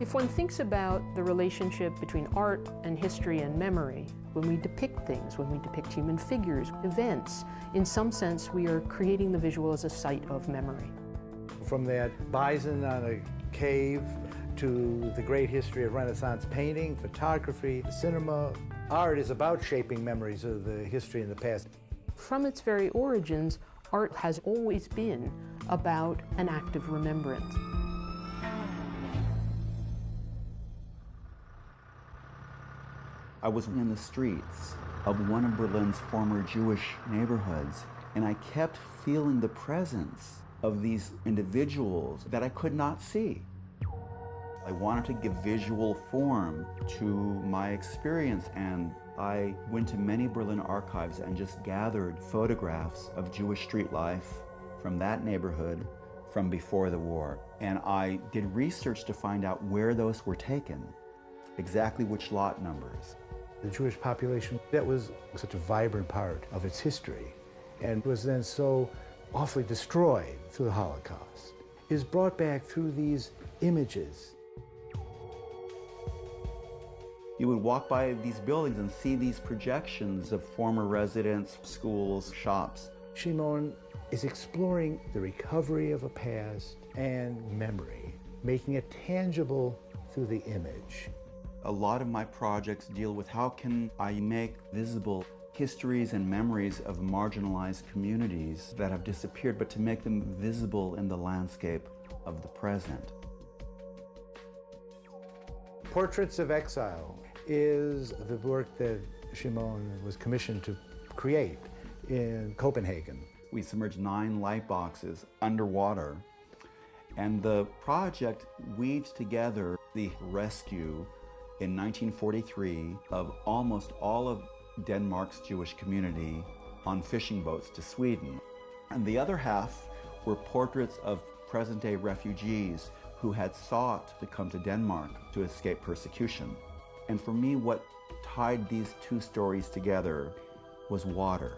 If one thinks about the relationship between art and history and memory, when we depict things, when we depict human figures, events, in some sense we are creating the visual as a site of memory. From that bison on a cave to the great history of Renaissance painting, photography, cinema, art is about shaping memories of the history in the past. From its very origins, art has always been about an act of remembrance. I was in the streets of one of Berlin's former Jewish neighborhoods, and I kept feeling the presence of these individuals that I could not see. I wanted to give visual form to my experience, and I went to many Berlin archives and just gathered photographs of Jewish street life from that neighborhood from before the war. And I did research to find out where those were taken, exactly which lot numbers. The Jewish population, that was such a vibrant part of its history and was then so awfully destroyed through the Holocaust, is brought back through these images. You would walk by these buildings and see these projections of former residents, schools, shops. Shimon is exploring the recovery of a past and memory, making it tangible through the image. A lot of my projects deal with how can I make visible histories and memories of marginalized communities that have disappeared, but to make them visible in the landscape of the present. Portraits of Exile is the work that Shimon was commissioned to create in Copenhagen. We submerged 9 light boxes underwater, and the project weaves together the rescue in 1943 of almost all of Denmark's Jewish community on fishing boats to Sweden. And the other half were portraits of present-day refugees who had sought to come to Denmark to escape persecution. And for me, what tied these two stories together was water.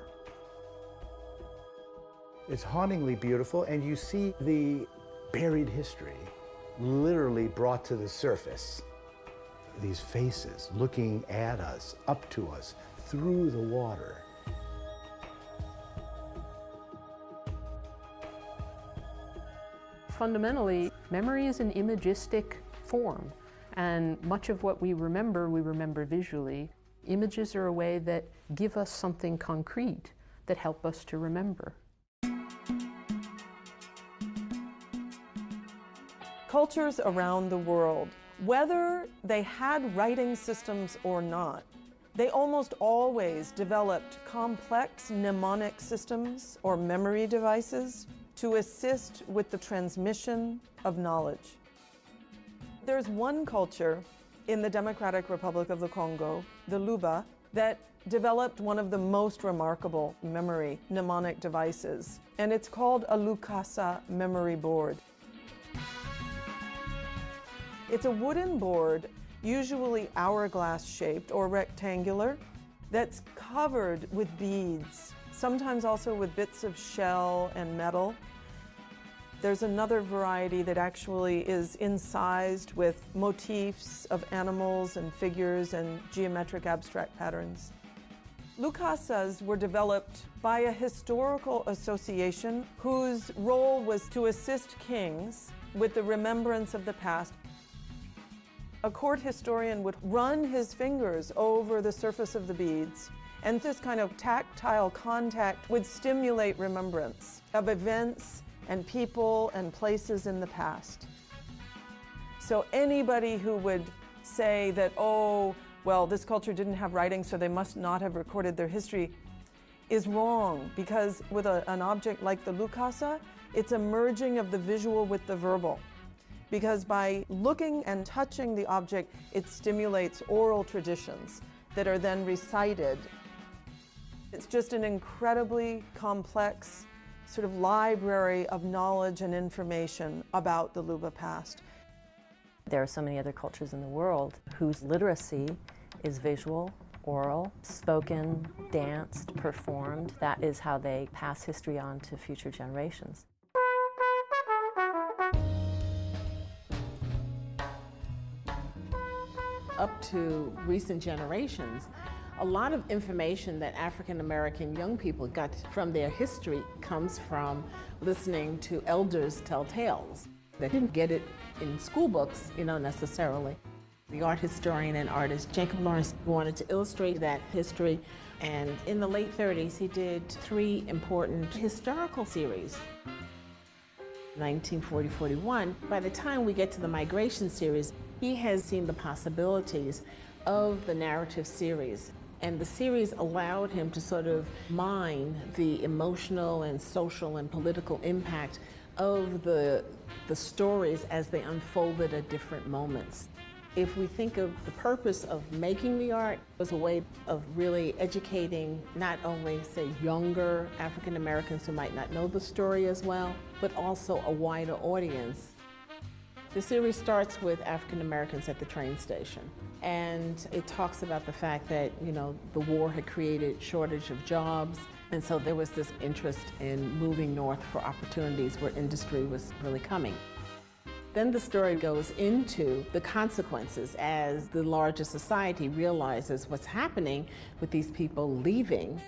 It's hauntingly beautiful, and you see the buried history literally brought to the surface. These faces looking at us, up to us, through the water. Fundamentally, memory is an imagistic form, and much of what we remember visually. Images are a way that give us something concrete that help us to remember. Cultures around the world, whether they had writing systems or not, they almost always developed complex mnemonic systems or memory devices to assist with the transmission of knowledge. There's one culture in the Democratic Republic of the Congo, the Luba, that developed one of the most remarkable memory mnemonic devices, and it's called a Lukasa memory board. It's a wooden board, usually hourglass-shaped or rectangular, that's covered with beads, sometimes also with bits of shell and metal. There's another variety that actually is incised with motifs of animals and figures and geometric abstract patterns. Lukasas were developed by a historical association whose role was to assist kings with the remembrance of the past. A court historian would run his fingers over the surface of the beads, and this kind of tactile contact would stimulate remembrance of events and people and places in the past. So anybody who would say that, oh, well, this culture didn't have writing, so they must not have recorded their history, is wrong, because with an object like the Lukasa, it's a merging of the visual with the verbal. Because by looking and touching the object, it stimulates oral traditions that are then recited. It's just an incredibly complex sort of library of knowledge and information about the Luba past. There are so many other cultures in the world whose literacy is visual, oral, spoken, danced, performed. That is how they pass history on to future generations. up to recent generations, a lot of information that African American young people got from their history comes from listening to elders tell tales. They didn't get it in school books, necessarily. The art historian and artist Jacob Lawrence wanted to illustrate that history, and in the late 30s he did 3 important historical series. 1940-41, by the time we get to the Migration series, he has seen the possibilities of the narrative series. And the series allowed him to sort of mine the emotional and social and political impact of the stories as they unfolded at different moments. If we think of the purpose of making the art as a way of really educating not only, say, younger African Americans who might not know the story as well, but also a wider audience. The series starts with African Americans at the train station, and it talks about the fact that, the war had created shortage of jobs, and so there was this interest in moving north for opportunities where industry was really coming. Then the story goes into the consequences as the larger society realizes what's happening with these people leaving.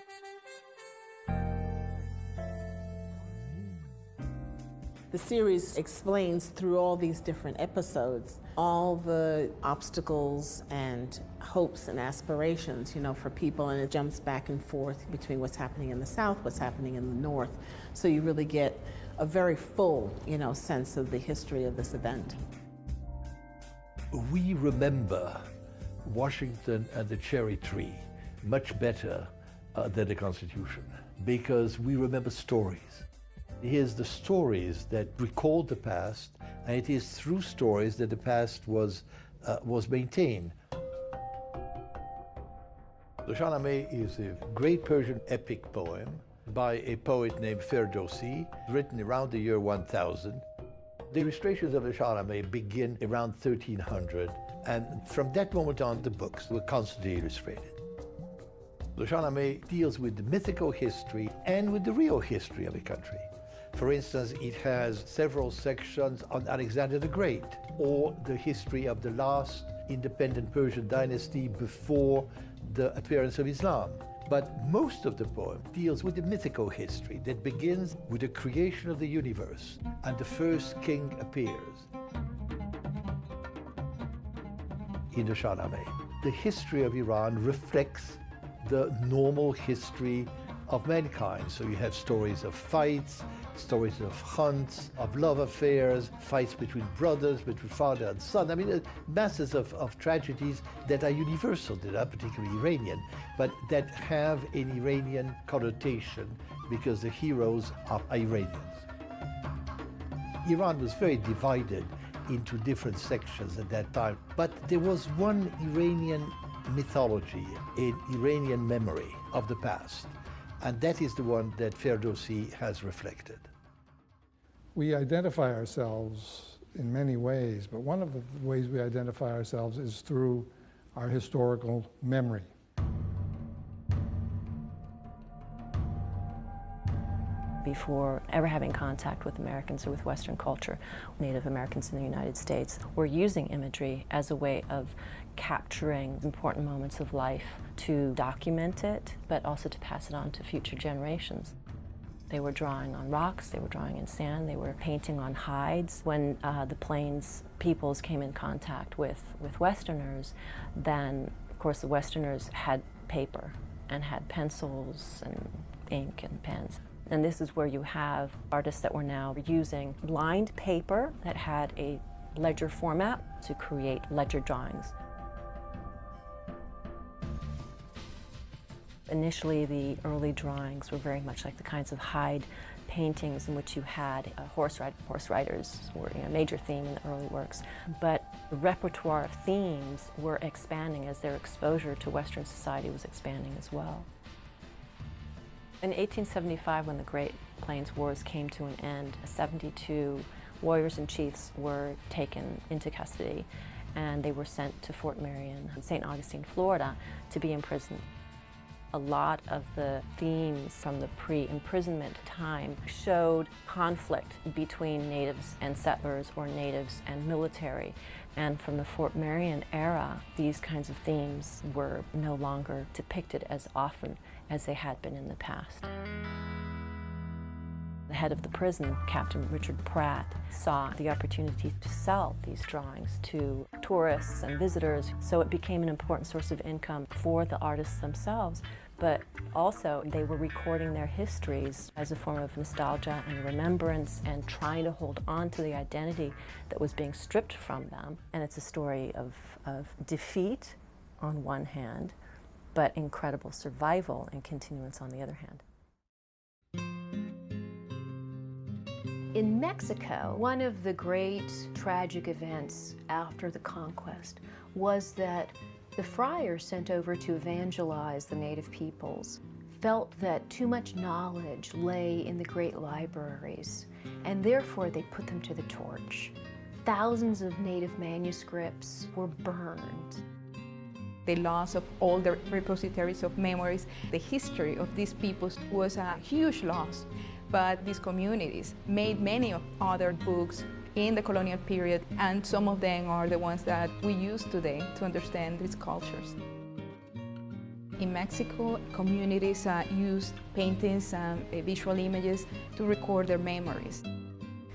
The series explains through all these different episodes all the obstacles and hopes and aspirations, for people, and it jumps back and forth between what's happening in the South, what's happening in the North. So you really get a very full, sense of the history of this event. We remember Washington and the cherry tree much better than the Constitution, because we remember stories. Here's the stories that record the past, and it is through stories that the past was maintained. The Shahnameh is a great Persian epic poem by a poet named Ferdowsi, written around the year 1000. The illustrations of the Shahnameh begin around 1300, and from that moment on, the books were constantly illustrated. The Shahnameh deals with the mythical history and with the real history of a country. For instance, it has several sections on Alexander the Great, or the history of the last independent Persian dynasty before the appearance of Islam. But most of the poem deals with the mythical history that begins with the creation of the universe, and the first king appears. In the Shahnameh, the history of Iran reflects the normal history of mankind. So you have stories of fights, stories of hunts, of love affairs, fights between brothers, between father and son. I mean, masses of tragedies that are universal, that are particularly Iranian, but that have an Iranian connotation because the heroes are Iranians. Iran was very divided into different sections at that time, but there was one Iranian mythology, an Iranian memory of the past. And that is the one that Ferdowsi has reflected. We identify ourselves in many ways, but one of the ways we identify ourselves is through our historical memory. Before ever having contact with Americans or with Western culture, Native Americans in the United States were using imagery as a way of capturing important moments of life, to document it, but also to pass it on to future generations. They were drawing on rocks, they were drawing in sand, they were painting on hides. When the Plains peoples came in contact with Westerners, then of course the Westerners had paper and had pencils and ink and pens. And this is where you have artists that were now using lined paper that had a ledger format to create ledger drawings. Initially, the early drawings were very much like the kinds of hide paintings in which you had horse riders were a major theme in the early works. But the repertoire of themes were expanding as their exposure to Western society was expanding as well. In 1875, when the Great Plains Wars came to an end, 72 warriors and chiefs were taken into custody, and they were sent to Fort Marion in St. Augustine, Florida, to be imprisoned. A lot of the themes from the pre-imprisonment time showed conflict between natives and settlers or natives and military. And from the Fort Marion era, these kinds of themes were no longer depicted as often as they had been in the past. The head of the prison, Captain Richard Pratt, saw the opportunity to sell these drawings to tourists and visitors, so it became an important source of income for the artists themselves, but also they were recording their histories as a form of nostalgia and remembrance and trying to hold on to the identity that was being stripped from them. And it's a story of defeat on one hand, but incredible survival and continuance on the other hand. In Mexico, one of the great tragic events after the conquest was that the friars sent over to evangelize the native peoples felt that too much knowledge lay in the great libraries, and therefore they put them to the torch. Thousands of native manuscripts were burned. The loss of all the repositories of memories, the history of these peoples was a huge loss. But these communities made many of other books in the colonial period, and some of them are the ones that we use today to understand these cultures. In Mexico, communities used paintings and visual images to record their memories.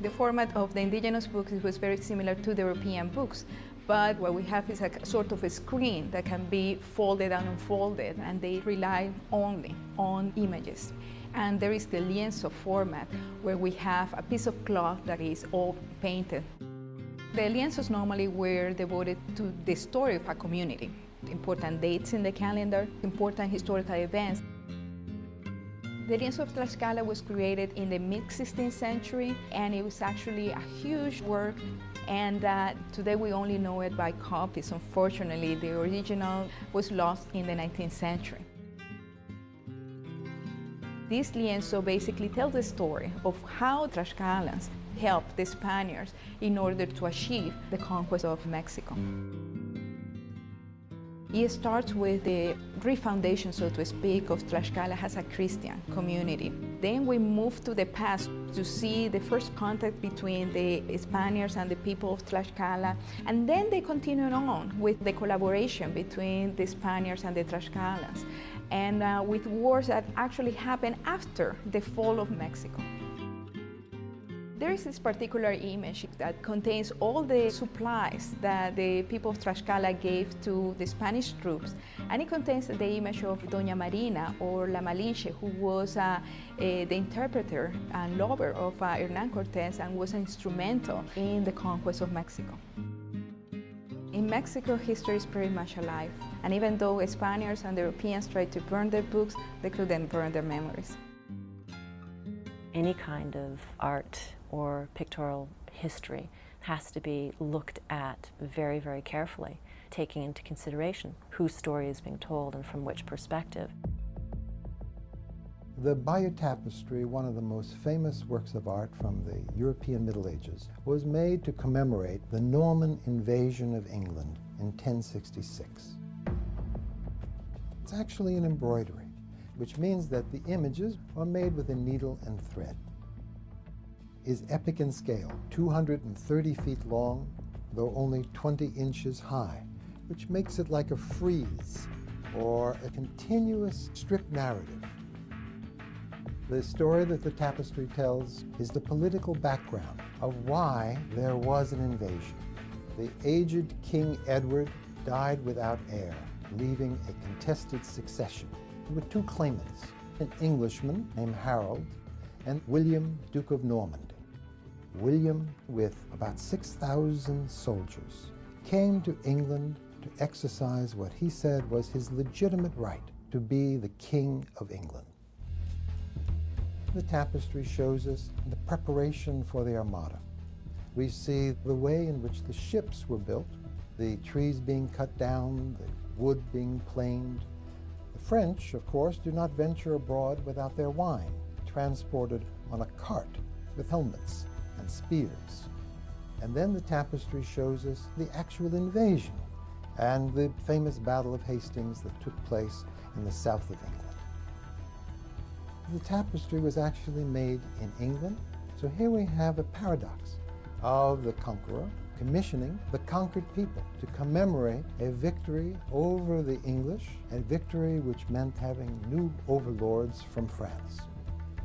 The format of the indigenous books was very similar to the European books, but what we have is a sort of a screen that can be folded and unfolded, and they rely only on images. And there is the lienzo format, where we have a piece of cloth that is all painted. The lienzos normally were devoted to the story of a community, important dates in the calendar, important historical events. The lienzo of Tlaxcala was created in the mid-16th century, and it was actually a huge work, and today we only know it by copies. Unfortunately, the original was lost in the 19th century. This lienzo basically tells the story of how Tlaxcalans helped the Spaniards in order to achieve the conquest of Mexico. It starts with the refoundation, so to speak, of Tlaxcala as a Christian community. Then we move to the past to see the first contact between the Spaniards and the people of Tlaxcala, and then they continue on with the collaboration between the Spaniards and the Tlaxcalans, and with wars that actually happened after the fall of Mexico. There is this particular image that contains all the supplies that the people of Tlaxcala gave to the Spanish troops, and it contains the image of Doña Marina, or La Malinche, who was the interpreter and lover of Hernán Cortés and was instrumental in the conquest of Mexico. In Mexico, history is pretty much alive, and even though Spaniards and Europeans tried to burn their books, they couldn't burn their memories. Any kind of art or pictorial history has to be looked at very, very carefully, taking into consideration whose story is being told and from which perspective. The Bayeux Tapestry, one of the most famous works of art from the European Middle Ages, was made to commemorate the Norman invasion of England in 1066. It's actually an embroidery, which means that the images are made with a needle and thread. Is epic in scale, 230 feet long, though only 20 inches high, which makes it like a frieze or a continuous strip narrative. The story that the tapestry tells is the political background of why there was an invasion. The aged King Edward died without heir, leaving a contested succession with two claimants, an Englishman named Harold and William, Duke of Normandy. William, with about 6,000 soldiers, came to England to exercise what he said was his legitimate right to be the King of England. The tapestry shows us the preparation for the Armada. We see the way in which the ships were built, the trees being cut down, the wood being planed. The French, of course, do not venture abroad without their wine, transported on a cart with helmets and spears. And then the tapestry shows us the actual invasion and the famous Battle of Hastings that took place in the south of England. The tapestry was actually made in England. So here we have a paradox of the conqueror commissioning the conquered people to commemorate a victory over the English, a victory which meant having new overlords from France.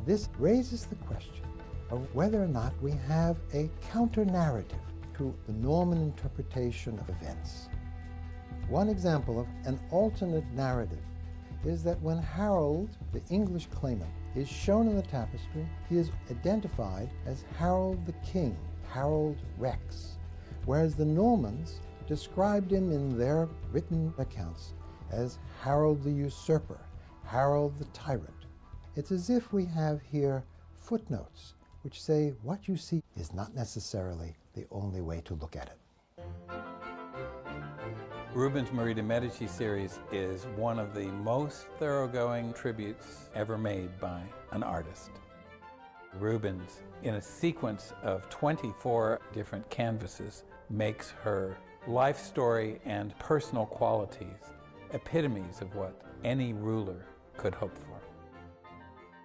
This raises the question of whether or not we have a counter-narrative to the Norman interpretation of events. One example of an alternate narrative is that when Harold, the English claimant, is shown in the tapestry, he is identified as Harold the King, Harold Rex, whereas the Normans described him in their written accounts as Harold the Usurper, Harold the Tyrant. It's as if we have here footnotes which say what you see is not necessarily the only way to look at it. Rubens' Marie de' Medici series is one of the most thoroughgoing tributes ever made by an artist. Rubens, in a sequence of 24 different canvases, makes her life story and personal qualities epitomes of what any ruler could hope for.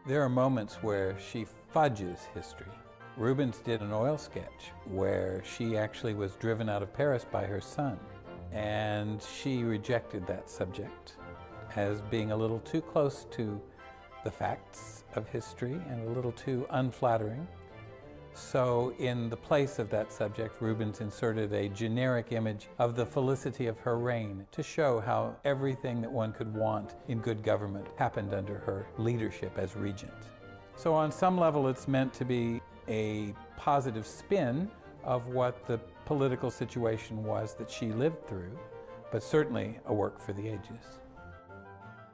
There are moments where she fudges history. Rubens did an oil sketch where she actually was driven out of Paris by her son, and she rejected that subject as being a little too close to the facts of history and a little too unflattering. So in the place of that subject, Rubens inserted a generic image of the felicity of her reign to show how everything that one could want in good government happened under her leadership as regent. So on some level, it's meant to be a positive spin of what the political situation was that she lived through, but certainly a work for the ages.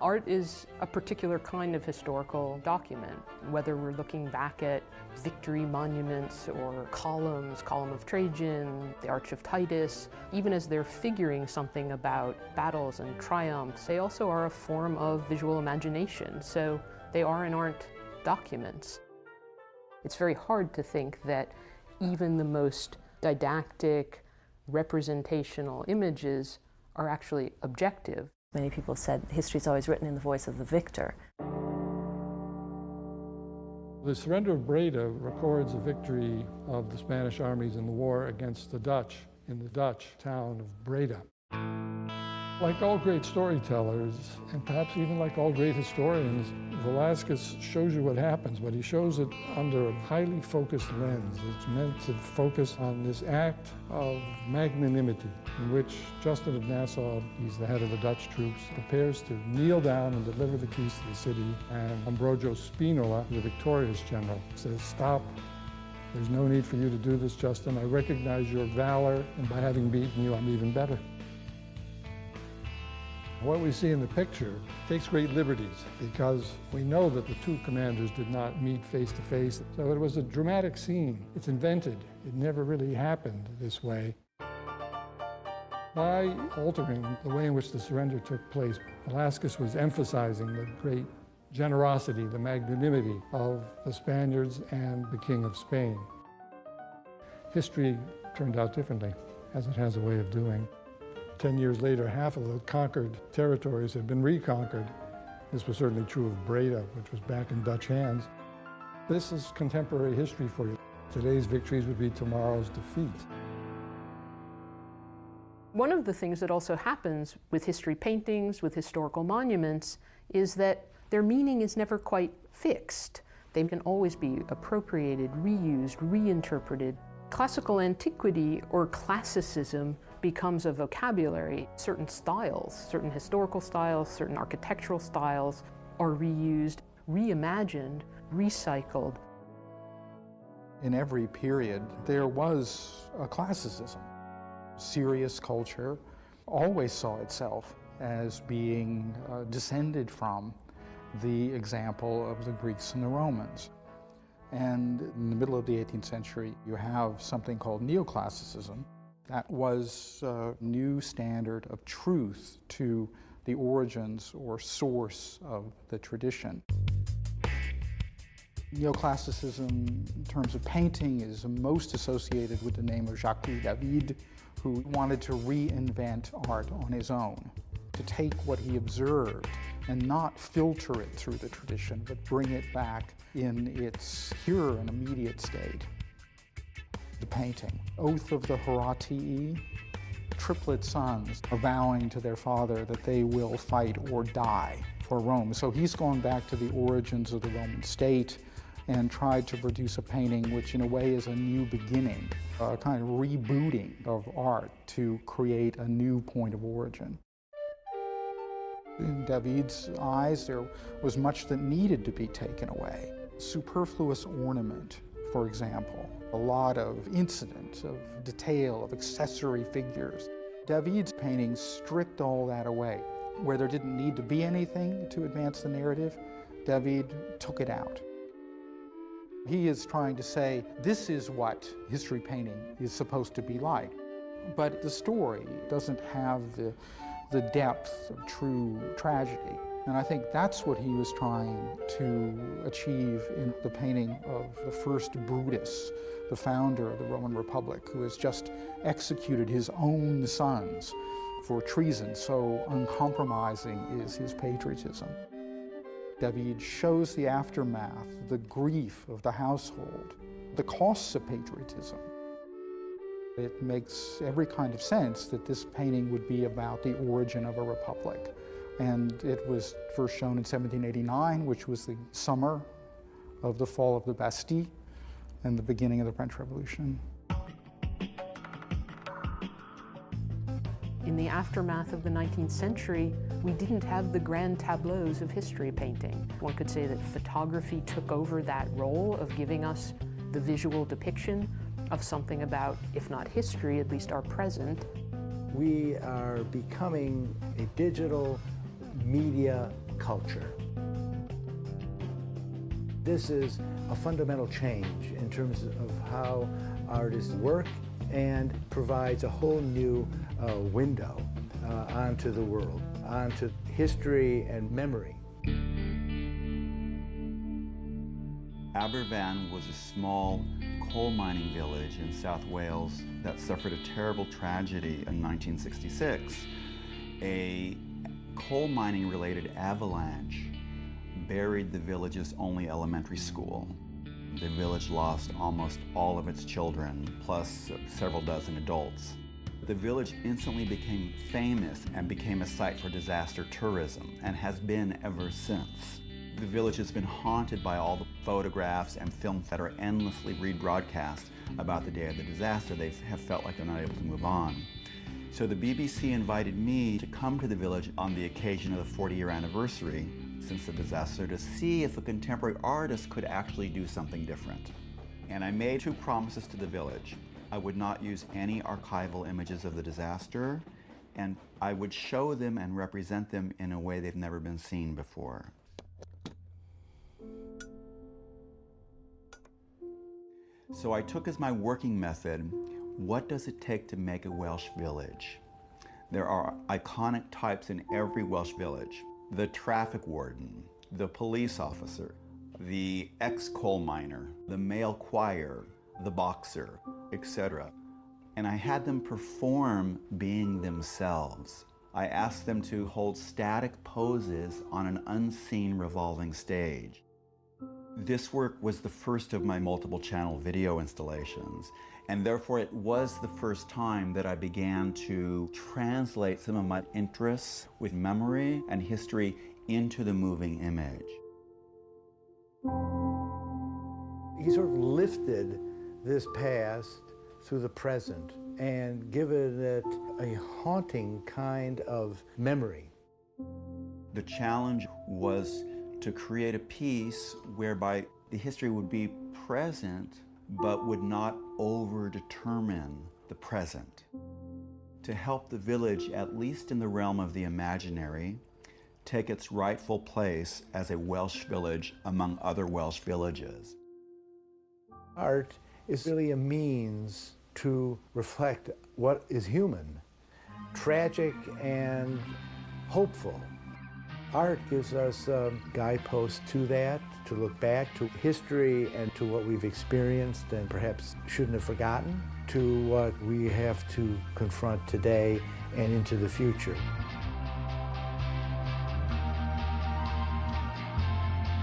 Art is a particular kind of historical document, whether we're looking back at victory monuments or columns, Column of Trajan, the Arch of Titus. Even as they're figuring something about battles and triumphs, they also are a form of visual imagination, so they are and aren't documents. It's very hard to think that even the most didactic, representational images are actually objective. Many people have said history is always written in the voice of the victor. The surrender of Breda records the victory of the Spanish armies in the war against the Dutch in the Dutch town of Breda. Like all great storytellers, and perhaps even like all great historians, Velázquez shows you what happens, but he shows it under a highly focused lens. It's meant to focus on this act of magnanimity in which Justin of Nassau, he's the head of the Dutch troops, prepares to kneel down and deliver the keys to the city, and Ambrogio Spinola, the victorious general, says, "Stop. There's no need for you to do this, Justin. I recognize your valor, and by having beaten you, I'm even better." What we see in the picture takes great liberties because we know that the two commanders did not meet face to face. So it was a dramatic scene. It's invented. It never really happened this way. By altering the way in which the surrender took place, Velázquez was emphasizing the great generosity, the magnanimity of the Spaniards and the King of Spain. History turned out differently, as it has a way of doing. 10 years later, half of the conquered territories had been reconquered. This was certainly true of Breda, which was back in Dutch hands. This is contemporary history for you. Today's victories would be tomorrow's defeat. One of the things that also happens with history paintings, with historical monuments, is that their meaning is never quite fixed. They can always be appropriated, reused, reinterpreted. Classical antiquity or classicism becomes a vocabulary. Certain styles, certain historical styles, certain architectural styles are reused, reimagined, recycled. In every period, there was a classicism. Serious culture always saw itself as being descended from the example of the Greeks and the Romans. And in the middle of the 18th century, you have something called neoclassicism. That was a new standard of truth to the origins or source of the tradition. Neoclassicism, in terms of painting, is most associated with the name of Jacques David, who wanted to reinvent art on his own, to take what he observed and not filter it through the tradition, but bring it back in its here and immediate state. The painting, Oath of the Horatii, triplet sons are vowing to their father that they will fight or die for Rome. So he's gone back to the origins of the Roman state and tried to produce a painting which in a way is a new beginning, a kind of rebooting of art to create a new point of origin. In David's eyes, there was much that needed to be taken away. Superfluous ornament, for example, a lot of incident, of detail, of accessory figures. David's paintings stripped all that away. Where there didn't need to be anything to advance the narrative, David took it out. He is trying to say, this is what history painting is supposed to be like. But the story doesn't have the depth of true tragedy. And I think that's what he was trying to achieve in the painting of the first Brutus, the founder of the Roman Republic, who has just executed his own sons for treason. So uncompromising is his patriotism. David shows the aftermath, the grief of the household, the costs of patriotism. It makes every kind of sense that this painting would be about the origin of a republic. And it was first shown in 1789, which was the summer of the fall of the Bastille and the beginning of the French Revolution. In the aftermath of the 19th century, we didn't have the grand tableaus of history painting. One could say that photography took over that role of giving us the visual depiction of something about, if not history, at least our present. We are becoming a digital media culture. This is a fundamental change in terms of how artists work and provides a whole new window onto the world, onto history and memory. Aberfan was a small coal mining village in South Wales that suffered a terrible tragedy in 1966. A coal mining related avalanche buried the village's only elementary school. The village lost almost all of its children, plus several dozen adults. The village instantly became famous and became a site for disaster tourism, and has been ever since. The village has been haunted by all the photographs and films that are endlessly rebroadcast about the day of the disaster. They have felt like they're not able to move on. So the BBC invited me to come to the village on the occasion of the 40-year anniversary since the disaster to see if a contemporary artist could actually do something different. And I made two promises to the village. I would not use any archival images of the disaster, and I would show them and represent them in a way they've never been seen before. So I took as my working method, what does it take to make a Welsh village? There are iconic types in every Welsh village. The traffic warden, the police officer, the ex-coal miner, the male choir, the boxer, etc. And I had them perform being themselves. I asked them to hold static poses on an unseen revolving stage. This work was the first of my multiple channel video installations, and therefore it was the first time that I began to translate some of my interests with memory and history into the moving image. He sort of lifted this past through the present and given it a haunting kind of memory. The challenge was to create a piece whereby the history would be present but would not over-determine the present. To help the village, at least in the realm of the imaginary, take its rightful place as a Welsh village among other Welsh villages. Art is really a means to reflect what is human, tragic and hopeful. Art gives us a guidepost to that, to look back to history and to what we've experienced and perhaps shouldn't have forgotten, to what we have to confront today and into the future.